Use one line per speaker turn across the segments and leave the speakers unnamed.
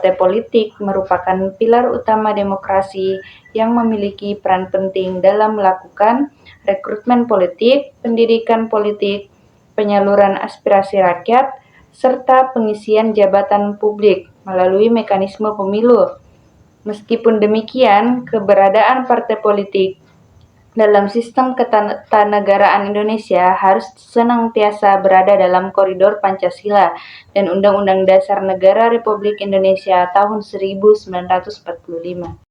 partai politik merupakan pilar utama demokrasi yang memiliki peran penting dalam melakukan rekrutmen politik, pendidikan politik, penyaluran aspirasi rakyat, serta pengisian jabatan publik melalui mekanisme pemilu. Meskipun demikian, keberadaan partai politik dalam sistem ketatanegaraan Indonesia harus senantiasa berada dalam koridor Pancasila dan Undang-Undang Dasar Negara Republik Indonesia tahun 1945.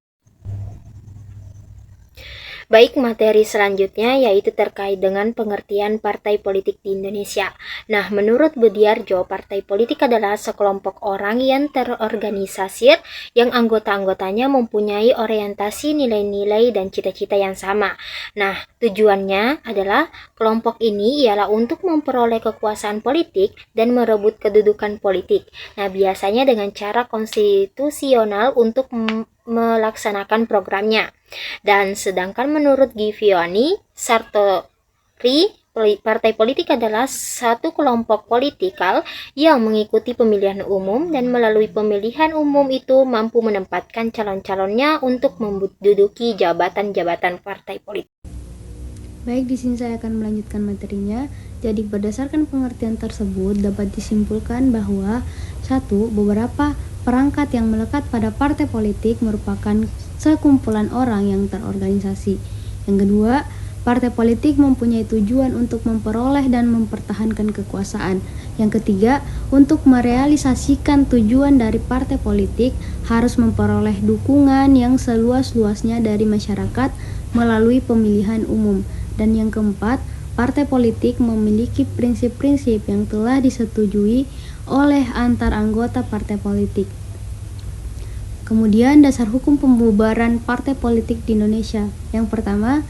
Baik, materi selanjutnya yaitu terkait dengan pengertian partai politik di Indonesia. Nah, menurut Budiarjo, partai politik adalah sekelompok orang yang terorganisasi yang anggota-anggotanya mempunyai orientasi nilai-nilai dan cita-cita yang sama. Nah, tujuannya adalah kelompok ini ialah untuk memperoleh kekuasaan politik dan merebut kedudukan politik. Nah, biasanya dengan cara konstitusional untuk melaksanakan programnya. Dan sedangkan menurut Giviani Sartori, partai politik adalah satu kelompok politikal yang mengikuti pemilihan umum dan melalui pemilihan umum itu mampu menempatkan calon-calonnya untuk menduduki jabatan-jabatan partai politik.
Baik, di sini saya akan melanjutkan materinya. Jadi berdasarkan pengertian tersebut dapat disimpulkan bahwa satu, beberapa perangkat yang melekat pada partai politik merupakan sekumpulan orang yang terorganisasi. Yang kedua, partai politik mempunyai tujuan untuk memperoleh dan mempertahankan kekuasaan. Yang ketiga, untuk merealisasikan tujuan dari partai politik harus memperoleh dukungan yang seluas-luasnya dari masyarakat melalui pemilihan umum. Dan yang keempat, partai politik memiliki prinsip-prinsip yang telah disetujui oleh antar anggota partai politik. Kemudian dasar hukum pembubaran partai politik di Indonesia. Yang pertama,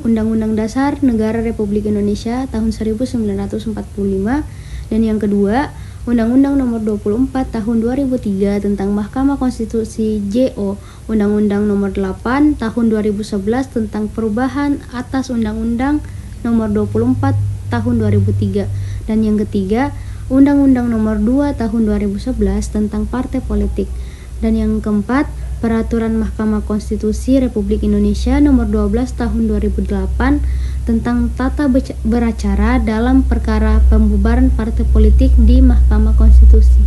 Undang-Undang Dasar Negara Republik Indonesia tahun 1945, dan yang kedua, Undang-Undang Nomor 24 Tahun 2003 tentang Mahkamah Konstitusi JO, Undang-Undang Nomor 8 Tahun 2011 tentang perubahan atas Undang-Undang Nomor 24 Tahun 2003, dan yang ketiga, Undang-Undang Nomor 2 Tahun 2011 tentang partai politik. Dan yang keempat, Peraturan Mahkamah Konstitusi Republik Indonesia Nomor 12 Tahun 2008 tentang tata beracara dalam perkara pembubaran partai politik di Mahkamah Konstitusi.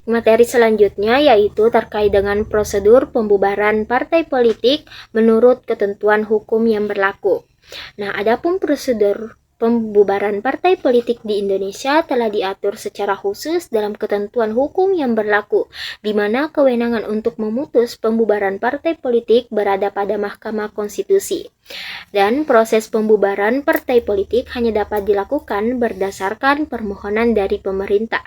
Materi selanjutnya yaitu terkait dengan prosedur pembubaran partai politik menurut ketentuan hukum yang berlaku. Nah, adapun prosedur pembubaran partai politik di Indonesia telah diatur secara khusus dalam ketentuan hukum yang berlaku, di mana kewenangan untuk memutus pembubaran partai politik berada pada Mahkamah Konstitusi. Dan proses pembubaran partai politik hanya dapat dilakukan berdasarkan permohonan dari pemerintah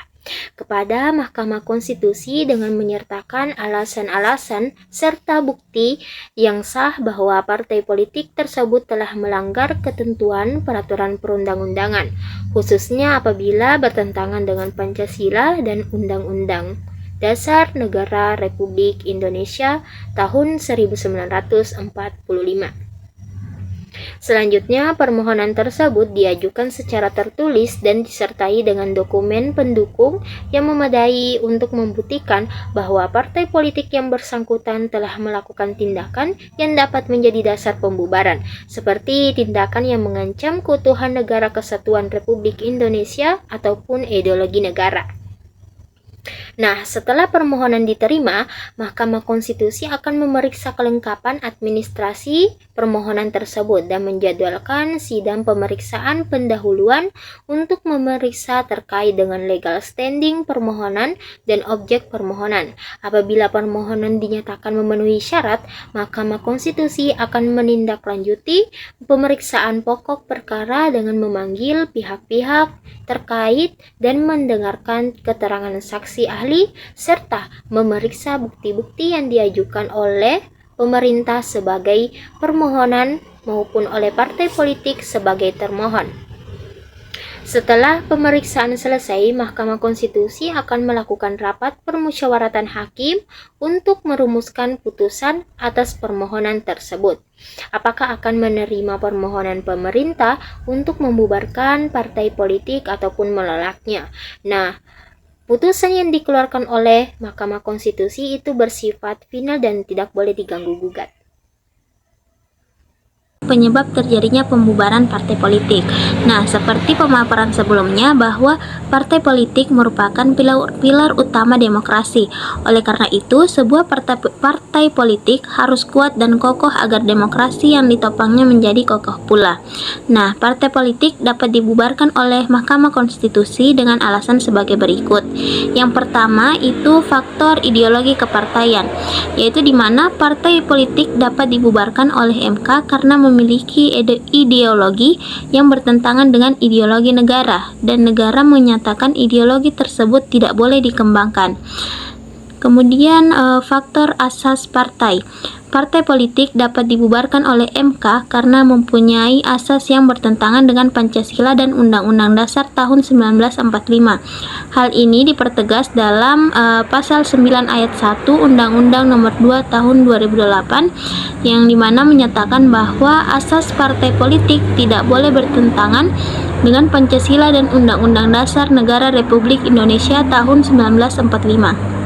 kepada Mahkamah Konstitusi dengan menyertakan alasan-alasan serta bukti yang sah bahwa partai politik tersebut telah melanggar ketentuan peraturan perundang-undangan, khususnya apabila bertentangan dengan Pancasila dan Undang-Undang Dasar Negara Republik Indonesia tahun 1945. Selanjutnya, permohonan tersebut diajukan secara tertulis dan disertai dengan dokumen pendukung yang memadai untuk membuktikan bahwa partai politik yang bersangkutan telah melakukan tindakan yang dapat menjadi dasar pembubaran, seperti tindakan yang mengancam keutuhan negara kesatuan Republik Indonesia ataupun ideologi negara. Nah, setelah permohonan diterima, Mahkamah Konstitusi akan memeriksa kelengkapan administrasi permohonan tersebut dan menjadwalkan sidang pemeriksaan pendahuluan untuk memeriksa terkait dengan legal standing permohonan dan objek permohonan. Apabila permohonan dinyatakan memenuhi syarat, Mahkamah Konstitusi akan menindaklanjuti pemeriksaan pokok perkara dengan memanggil pihak-pihak terkait dan mendengarkan keterangan saksi ahli serta memeriksa bukti-bukti yang diajukan oleh pemerintah sebagai permohonan maupun oleh partai politik sebagai termohon. Setelah pemeriksaan selesai, Mahkamah Konstitusi akan melakukan rapat permusyawaratan hakim untuk merumuskan putusan atas permohonan tersebut. Apakah akan menerima permohonan pemerintah untuk membubarkan partai politik ataupun menolaknya? Nah, Putusan yang dikeluarkan oleh Mahkamah Konstitusi itu bersifat final dan tidak boleh diganggu-gugat. Penyebab terjadinya pembubaran partai politik. Nah, seperti pemaparan sebelumnya bahwa partai politik merupakan pilar utama demokrasi. Oleh karena itu, sebuah partai politik harus kuat dan kokoh agar demokrasi yang ditopangnya menjadi kokoh pula. Nah, partai politik dapat dibubarkan oleh Mahkamah Konstitusi dengan alasan sebagai berikut. Yang pertama itu faktor ideologi kepartaian, yaitu di mana partai politik dapat dibubarkan oleh MK karena memiliki ideologi yang bertentangan dengan ideologi negara dan negara menyatakan ideologi tersebut tidak boleh dikembangkan. Kemudian faktor asas partai. Partai politik dapat dibubarkan oleh MK karena mempunyai asas yang bertentangan dengan Pancasila dan Undang-Undang Dasar tahun 1945. Hal ini dipertegas dalam pasal 9 ayat 1 Undang-Undang Nomor 2 Tahun 2008 yang dimana menyatakan bahwa asas partai politik tidak boleh bertentangan dengan Pancasila dan Undang-Undang Dasar Negara Republik Indonesia tahun 1945.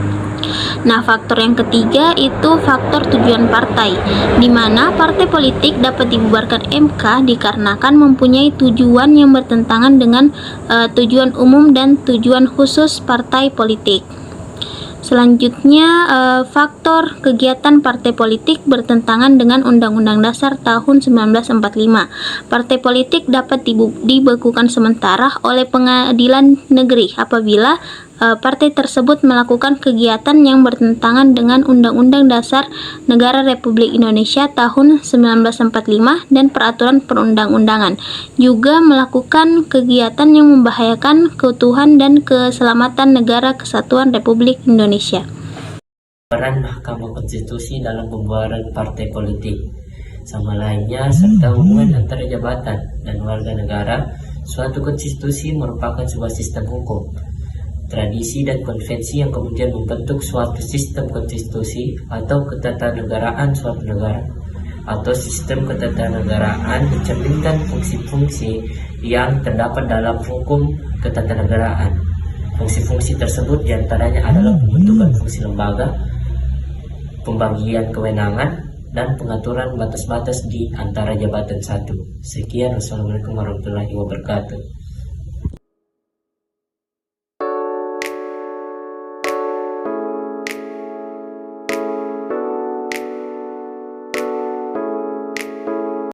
Nah, faktor yang ketiga itu faktor tujuan partai, di mana partai politik dapat dibubarkan MK dikarenakan mempunyai tujuan yang bertentangan dengan tujuan umum dan tujuan khusus partai politik. Selanjutnya, faktor kegiatan partai politik bertentangan dengan Undang-Undang Dasar tahun 1945. Partai politik dapat dibekukan sementara oleh pengadilan negeri apabila partai tersebut melakukan kegiatan yang bertentangan dengan Undang-Undang Dasar Negara Republik Indonesia tahun 1945 dan peraturan perundang-undangan, juga melakukan kegiatan yang membahayakan keutuhan dan keselamatan Negara Kesatuan Republik Indonesia.
Peran Mahkamah Konstitusi dalam pembubaran partai politik sama lainnya serta hubungan antara jabatan dan warga negara. Suatu konstitusi merupakan sebuah sistem hukum, tradisi dan konvensi yang kemudian membentuk suatu sistem konstitusi atau ketatanegaraan suatu negara, atau sistem ketatanegaraan mencerminkan fungsi-fungsi yang terdapat dalam hukum ketatanegaraan. Fungsi-fungsi tersebut diantaranya adalah pembentukan fungsi lembaga, pembagian kewenangan, dan pengaturan batas-batas di antara jabatan satu. Sekian, wassalamualaikum warahmatullahi wabarakatuh.